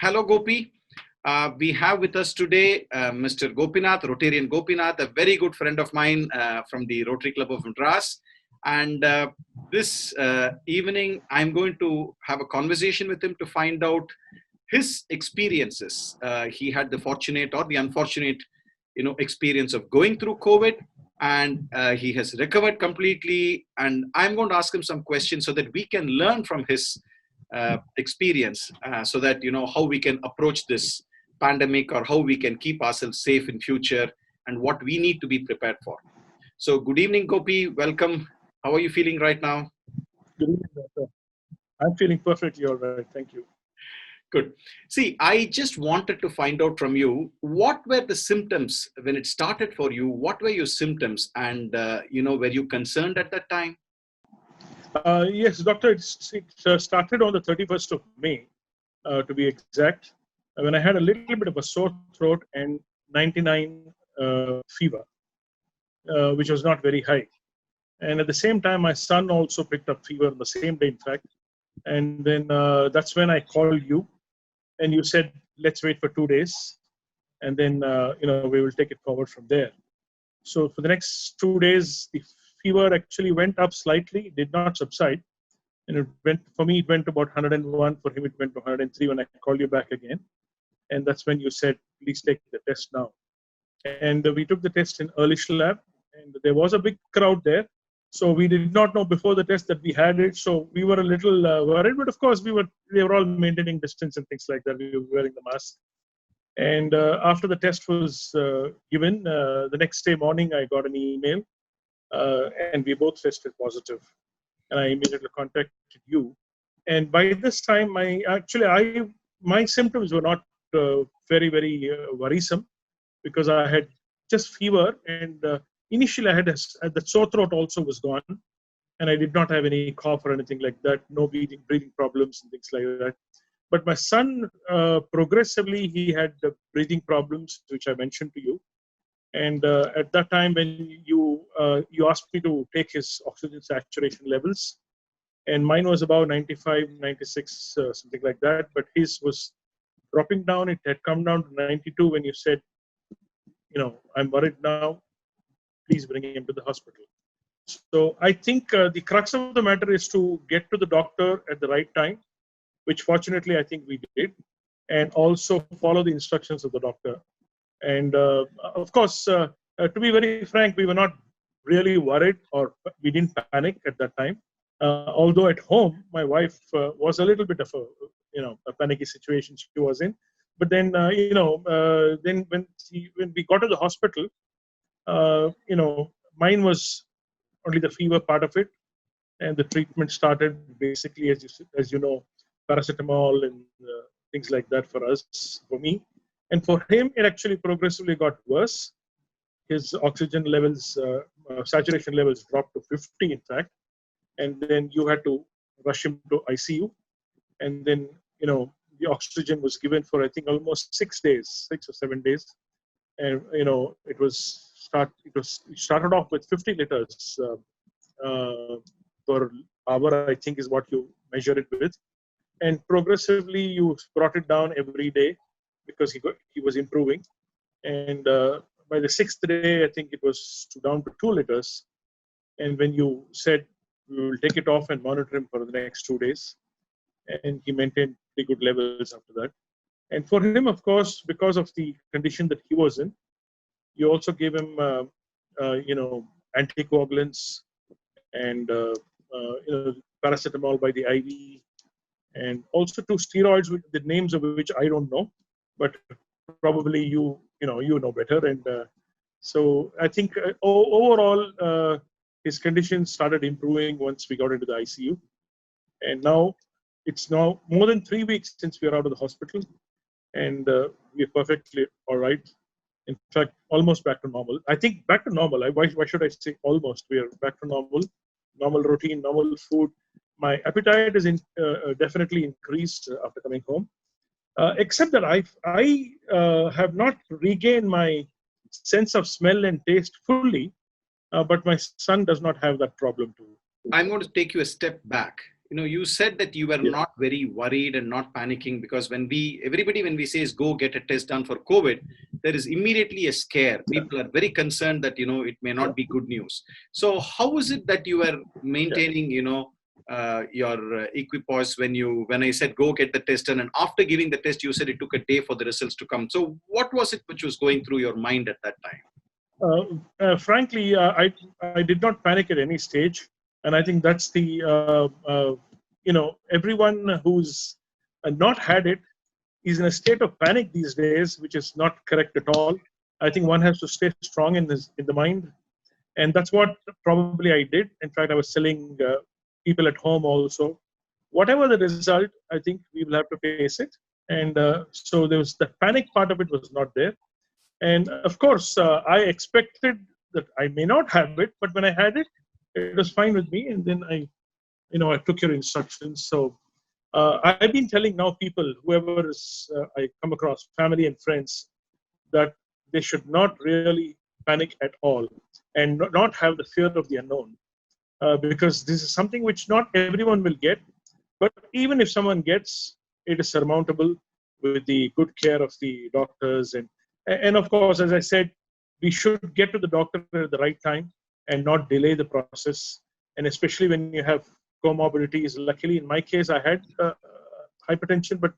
Hello, Gopi. We have with us today Mr. Gopinath, Rotarian Gopinath, a very good friend of mine from the Rotary Club of Madras. And this evening, I'm going to have a conversation with him to find out his experiences. He had the fortunate or the unfortunate, experience of going through COVID, and he has recovered completely. And I'm going to ask him some questions so that we can learn from his experience, so that how we can approach this pandemic or how we can keep ourselves safe in future and what we need to be prepared for. So good evening, Gopi. Welcome. How are you feeling right now? Good evening, doctor. I'm feeling perfectly all right. Thank you. Good. See, I just wanted to find out from you, what were the symptoms when it started for you? What were your symptoms? And, were you concerned at that time? Yes, doctor, it started on the 31st of May, to be exact, when I had a little bit of a sore throat and 99 fever, which was not very high. And at the same time, my son also picked up fever on the same day, in fact. And then that's when I called you, and you said, let's wait for 2 days, and then, we will take it forward from there. So for the next 2 days, the fever actually went up slightly, did not subside. And it went, for me, it went to about 101. For him, it went to 103 when I called you back again. And that's when you said, please take the test now. And we took the test in Earlish Lab, and there was a big crowd there. So we did not know before the test that we had it. So we were a little worried, but of course they were all maintaining distance and things like that. We were wearing the mask. And after the test was given, the next day morning, I got an email, and we both tested positive. And I immediately contacted you. And by this time, my symptoms were not very, very worrisome, because I had just fever, and initially I had the sore throat also was gone, and I did not have any cough or anything like that, no breathing problems and things like that. But my son, progressively, he had breathing problems, which I mentioned to you. And at that time, when you asked me to take his oxygen saturation levels, and mine was about 95, 96, something like that. But his was dropping down. It had come down to 92 when you said, I'm worried now. Please bring him to the hospital. So I think the crux of the matter is to get to the doctor at the right time, which fortunately I think we did, and also follow the instructions of the doctor. And of course, to be very frank, we were not really worried, or we didn't panic at that time. Although at home, my wife was a little bit of a panicky situation she was in. But then, then when we got to the hospital, mine was only the fever part of it, and the treatment started basically, as you know, paracetamol and things like that for me. And for him, it actually progressively got worse. His oxygen levels, saturation levels dropped to 50, in fact. And then you had to rush him to ICU. And then, the oxygen was given for, I think, almost 6 or 7 days. And, it started off with 50 liters per hour, I think is what you measure it with. And progressively, you brought it down every day, because he was improving. And by the 6th day, I think it was down to 2 liters. And when you said we will take it off and monitor him for the next 2 days, and he maintained pretty good levels after that. And for him, of course, because of the condition that he was in, you also gave him, anticoagulants and paracetamol by the IV, and also 2 steroids with the names of which I don't know, but probably you know better. And so I think overall his condition started improving once we got into the ICU. And now it's now more than 3 weeks since we are out of the hospital, and we're perfectly all right. In fact, almost back to normal. I think back to normal. Why should I say almost? We are back to normal routine, normal food. My appetite is definitely increased after coming home. Except that I have not regained my sense of smell and taste fully, but my son does not have that problem too. I'm going to take you a step back. you said that you were Yeah. not very worried and not panicking, because when we says go get a test done for COVID, there is immediately a scare. Yeah. People are very concerned that, it may Yeah. not be good news. So how is it that you were Yeah. maintaining, your equipoise when I said go get the test done, and after giving the test, you said it took a day for the results to come. So what was it which was going through your mind at that time? Frankly, I did not panic at any stage, and I think that's the everyone who's not had it is in a state of panic these days, which is not correct at all. I think one has to stay strong in the mind, and that's what probably I did. In fact, I was telling people at home also, whatever the result, I think we will have to face it. And so there was the panic part of it was not there. And of course, I expected that I may not have it, but when I had it, it was fine with me. And then I took your instructions. So I've been telling now people, whoever is, I come across, family and friends, that they should not really panic at all and not have the fear of the unknown, because this is something which not everyone will get. But even if someone gets, it is surmountable with the good care of the doctors. And of course, as I said, we should get to the doctor at the right time and not delay the process. And especially when you have comorbidities. Luckily, in my case, I had hypertension, but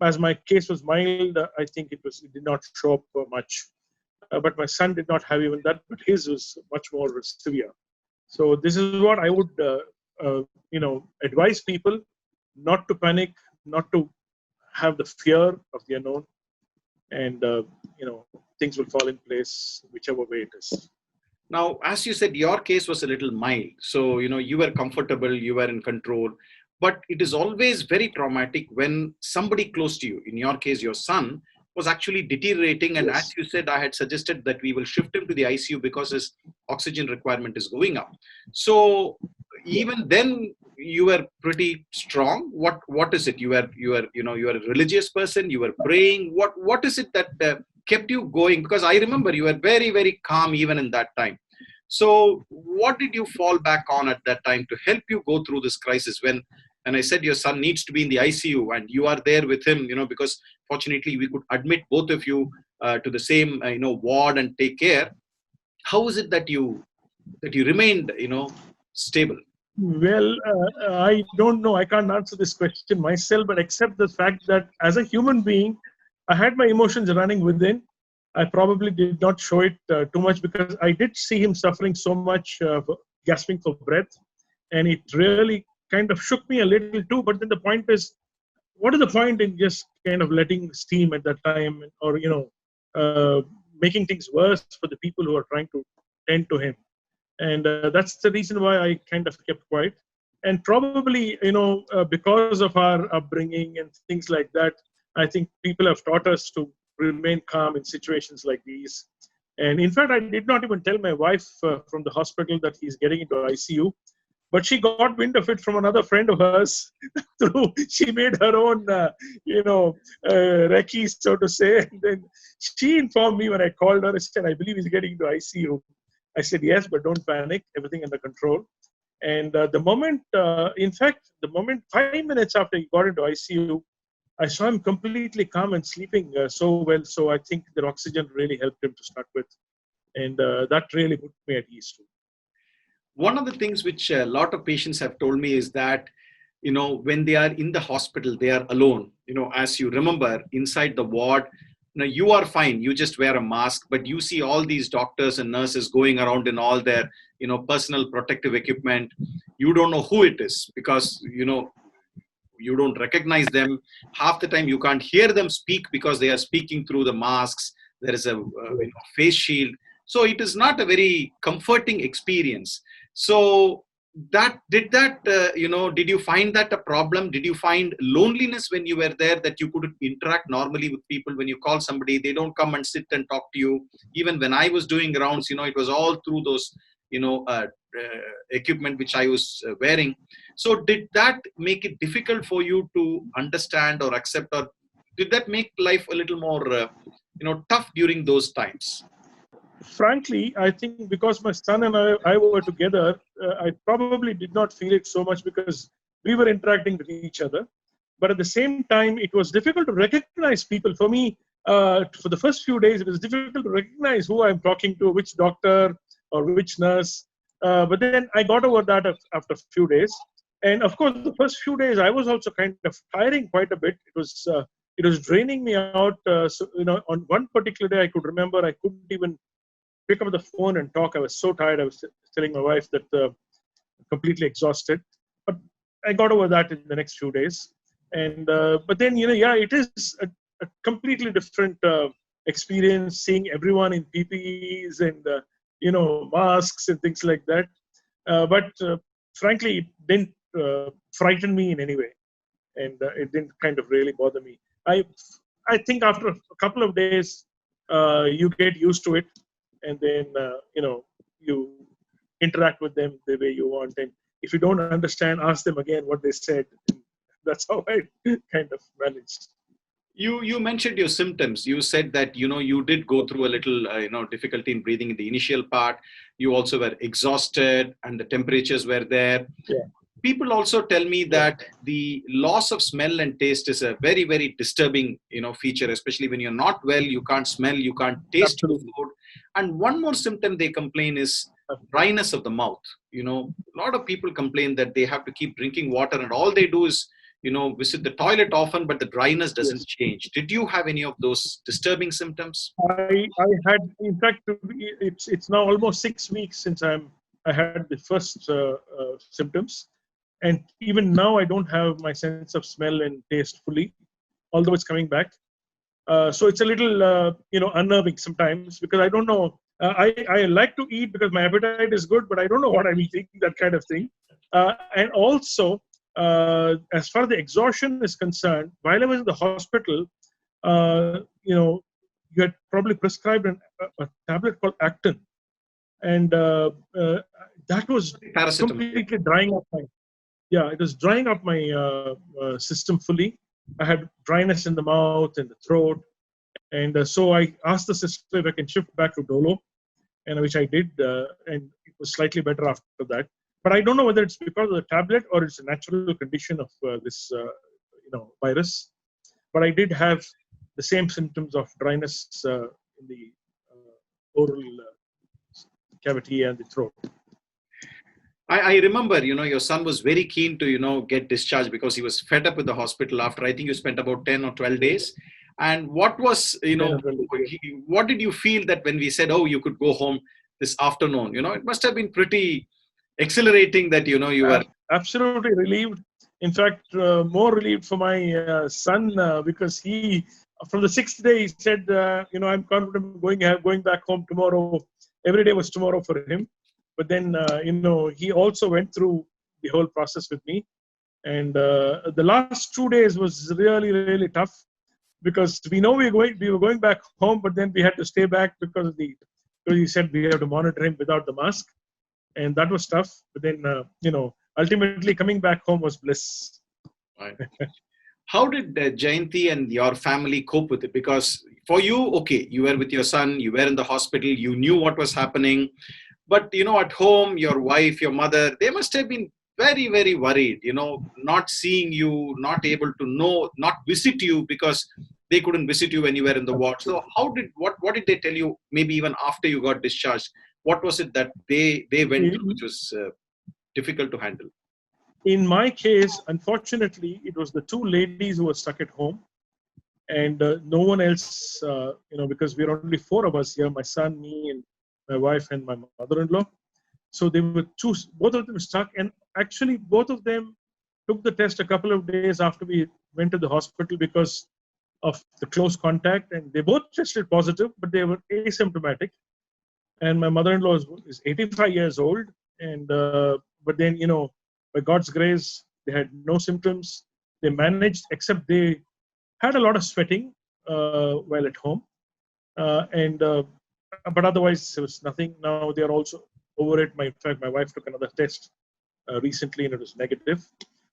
as my case was mild, I think it did not show up much. But my son did not have even that, but his was much more severe. So this is what I would, advise people not to panic, not to have the fear of the unknown, and things will fall in place whichever way it is. Now, as you said, your case was a little mild. So, you were comfortable, you were in control. But it is always very traumatic when somebody close to you, in your case, your son, was actually deteriorating. And Yes. as you said, I had suggested that we will shift him to the ICU because his oxygen requirement is going up. So Yeah. even then, you were pretty strong. What is it? You are a religious person. You were praying. What is it that kept you going? Because I remember you were very, very calm even in that time. So what did you fall back on at that time to help you go through this crisis when, and I said your son needs to be in the ICU and you are there with him, because fortunately we could admit both of you to the same, ward and take care. How is it that you remained, stable? Well, I don't know. I can't answer this question myself, but except the fact that as a human being, I had my emotions running within. I probably did not show it too much because I did see him suffering so much, gasping for breath, and it really kind of shook me a little too. But then the point is, what is the point in just kind of letting steam at that time, or making things worse for the people who are trying to tend to him? And that's the reason why I kind of kept quiet. And probably, because of our upbringing and things like that, I think people have taught us to remain calm in situations like these. And in fact, I did not even tell my wife from the hospital that he's getting into ICU, but she got wind of it from another friend of hers. Through she made her own, recce, so to say. And then she informed me when I called her. I said, "I believe he's getting into ICU." I said, "Yes, but don't panic. Everything under control." And the moment 5 minutes after he got into ICU, I saw him completely calm and sleeping so well. So I think the oxygen really helped him to start with, and that really put me at ease too. One of the things which a lot of patients have told me is that, when they are in the hospital, they are alone. As you remember, inside the ward, you are fine. You just wear a mask, but you see all these doctors and nurses going around in all their, personal protective equipment. You don't know who it is because, you don't recognize them. Half the time you can't hear them speak because they are speaking through the masks. There is a face shield. So it is not a very comforting experience. So did you find that a problem? Did you find loneliness when you were there, that you couldn't interact normally with people? When you call somebody, they don't come and sit and talk to you. Even when I was doing rounds, it was all through those, equipment which I was wearing. So did that make it difficult for you to understand or accept, or did that make life a little more, tough during those times? Frankly, I think because my son and I were together, I probably did not feel it so much because we were interacting with each other. But at the same time, it was difficult to recognize people. For me, for the first few days, it was difficult to recognize who I'm talking to, which doctor or which nurse. But then I got over that after a few days. And of course, the first few days, I was also kind of tiring quite a bit. It was draining me out. So, on one particular day, I could remember I couldn't even pick up the phone and talk. I was so tired. I was telling my wife that completely exhausted. But I got over that in the next few days. And but then, it is a completely different experience seeing everyone in PPEs and, masks and things like that. But frankly, it didn't frighten me in any way. And it didn't kind of really bother me. I think after a couple of days, you get used to it. And then, you interact with them the way you want. And if you don't understand, ask them again what they said. That's how I kind of managed. You mentioned your symptoms. You said that, you did go through a little, difficulty in breathing in the initial part. You also were exhausted and the temperatures were there. Yeah. People also tell me that the loss of smell and taste is a very, very disturbing, feature, especially when you're not well, you can't smell, you can't taste the food. And one more symptom they complain is dryness of the mouth. A lot of people complain that they have to keep drinking water and all they do is, visit the toilet often, but the dryness doesn't change. Did you have any of those disturbing symptoms? I had, in fact, it's now almost 6 weeks since I had the first symptoms. And even now, I don't have my sense of smell and taste fully, although it's coming back. So it's a little, unnerving sometimes because I don't know. I like to eat because my appetite is good, but I don't know what I'm eating, that kind of thing. And also, as far as the exhaustion is concerned, while I was in the hospital, you had probably prescribed a tablet called Acton. And that was completely drying up it was drying up my system fully. I had dryness in the mouth and the throat. And so I asked the sister if I can shift back to Dolo, and which I did. And it was slightly better after that. But I don't know whether it's because of the tablet or it's a natural condition of this, virus. But I did have the same symptoms of dryness in the oral cavity and the throat. I remember, your son was very keen to, get discharged because he was fed up with the hospital after, I think you spent about 10 or 12 days. And what was, what did you feel that when we said, oh, you could go home this afternoon? It must have been pretty exhilarating that, you were. Absolutely relieved. In fact, more relieved for my son because he, from the 6th day, he said, I'm confident going back home tomorrow. Every day was tomorrow for him. But then, he also went through the whole process with me. And the last 2 days was really, really tough because we know we were going back home, but then we had to stay back because he said we have to monitor him without the mask. And that was tough. But then, ultimately coming back home was bliss. Right. How did Jayanti and your family cope with it? Because for you, okay, you were with your son, you were in the hospital, you knew what was happening. But, at home, your wife, your mother, they must have been very, very worried, not seeing you, not able to not visit you because they couldn't visit you when you were in the ward. So what did they tell you, maybe even after you got discharged? What was it that they went through, which was difficult to handle? In my case, unfortunately, it was the 2 ladies who were stuck at home. And no one else, because we were only 4 of us here, my son, me, and my wife and my mother-in-law. So they were both of them stuck. And actually, both of them took the test a couple of days after we went to the hospital because of the close contact. And they both tested positive, but they were asymptomatic. And my mother-in-law is 85 years old. And but then, by God's grace, they had no symptoms. They managed, except they had a lot of sweating while at home. But otherwise, there was nothing. Now they are also over it. In fact, my wife took another test recently and it was negative.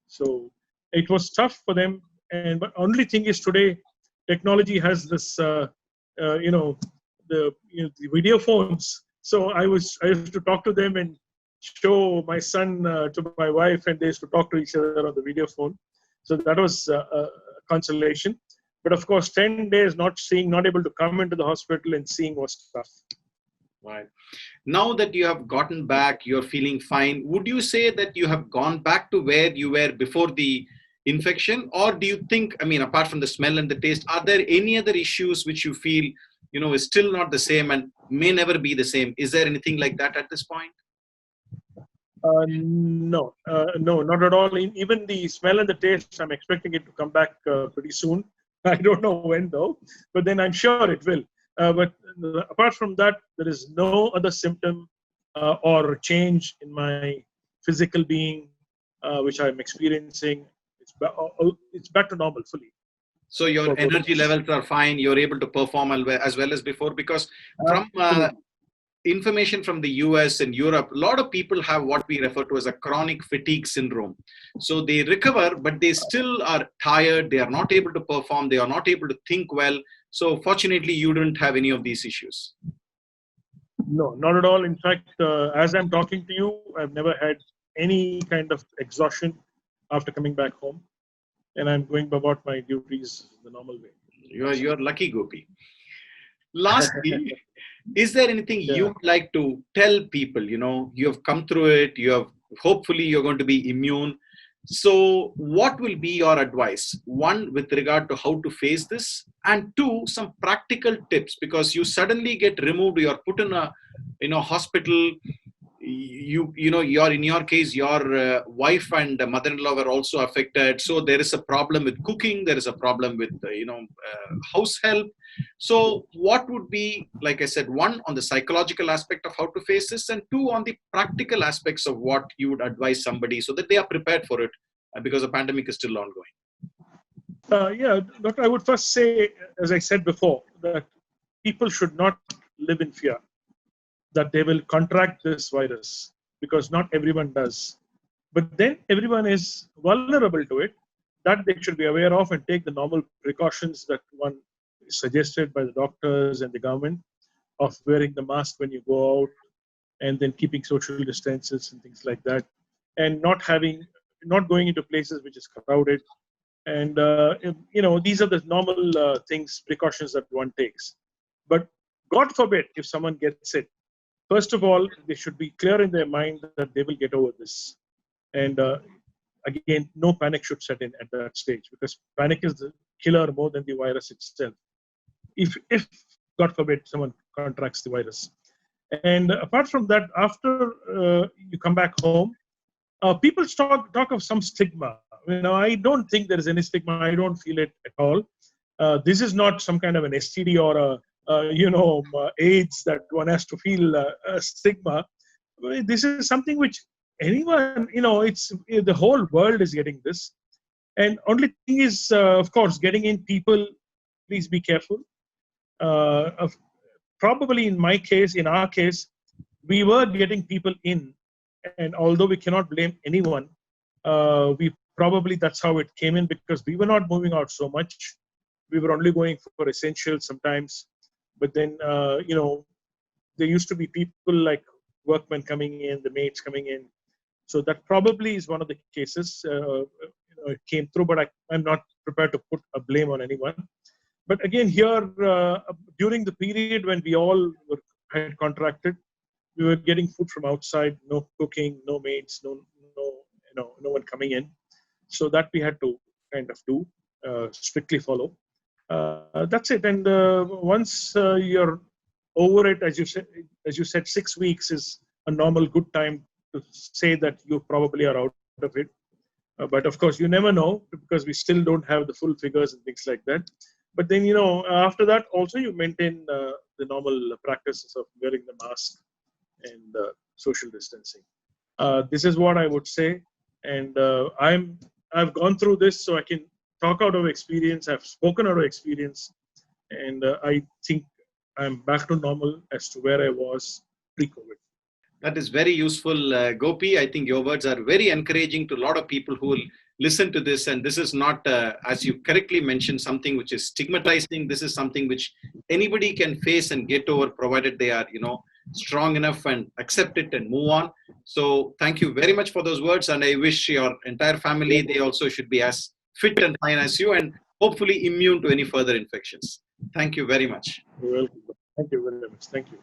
So it was tough for them. But only thing is today, technology has this, the video phones. So I used to talk to them and show my son to my wife, and they used to talk to each other on the video phone. So that was a consolation. But of course, 10 days not seeing, not able to come into the hospital and seeing was tough. Right. Now that you have gotten back, you're feeling fine. Would you say that you have gone back to where you were before the infection? Or do you think, I mean, apart from the smell and the taste, are there any other issues which you feel, is still not the same and may never be the same? Is there anything like that at this point? No, not at all. Even the smell and the taste, I'm expecting it to come back pretty soon. I don't know when though, but then I'm sure it will. But apart from that, there is no other symptom or change in my physical being which I'm experiencing. It's back to normal fully. So your energy levels are fine. You're able to perform as well as before, because from information from the US and Europe, a lot of people have what we refer to as a chronic fatigue syndrome. So they recover, but they still are tired. They are not able to perform. They are not able to think well. So fortunately, you don't have any of these issues. No, not at all. In fact, as I'm talking to you, I've never had any kind of exhaustion after coming back home. And I'm going about my duties the normal way. You're lucky, Gopi. Lastly, is there anything you would like to tell people? You have come through it. Hopefully you're going to be immune. So what will be your advice? One, with regard to how to face this, and two, some practical tips, because you suddenly get removed, you're put in a hospital. You're in your case, your wife and mother-in-law were also affected. So there is a problem with cooking. There is a problem with, house help. So what would be, like I said, one, on the psychological aspect of how to face this, and two, on the practical aspects of what you would advise somebody so that they are prepared for it, because the pandemic is still ongoing? Doctor, I would first say, as I said before, that people should not live in fear that they will contract this virus, because not everyone does. But then everyone is vulnerable to it, that they should be aware of and take the normal precautions that one is suggested by the doctors and the government, of wearing the mask when you go out, and then keeping social distances and things like that, and not going into places which is crowded. And these are the normal precautions that one takes. But God forbid if someone gets it, first of all, they should be clear in their mind that they will get over this. And again, no panic should set in at that stage, because panic is the killer more than the virus itself. If God forbid someone contracts the virus. And apart from that, after you come back home, people talk of some stigma. I don't think there is any stigma. I don't feel it at all. This is not some kind of an STD or AIDS that one has to feel a stigma. This is something which anyone, it's the whole world is getting this. And only thing is, of course, getting in people, please be careful. Probably in our case, we were getting people in, and although we cannot blame anyone, that's how it came in, because we were not moving out so much. We were only going for essentials sometimes. But then, there used to be people like workmen coming in, the maids coming in. So that probably is one of the cases. It came through, but I'm not prepared to put a blame on anyone. But again, here, during the period when we all had contracted, we were getting food from outside, no cooking, no maids, no one coming in. So that we had to kind of do, strictly follow. That's it. And once you're over it, as you said, 6 weeks is a normal good time to say that you probably are out of it. But of course, you never know, because we still don't have the full figures and things like that. But then, after that, also you maintain the normal practices of wearing the mask and social distancing. This is what I would say. And I've gone through this, so I can talk out of experience. I've spoken out of experience. And I think I'm back to normal as to where I was pre-COVID. That is very useful, Gopi. I think your words are very encouraging to a lot of people who will listen to this. And this is not, as you correctly mentioned, something which is stigmatizing. This is something which anybody can face and get over, provided they are, strong enough and accept it and move on. So thank you very much for those words, and I wish your entire family, they also should be as fit and fine as you, and hopefully immune to any further infections. Thank you very much. You're welcome. Thank you very much. Thank you.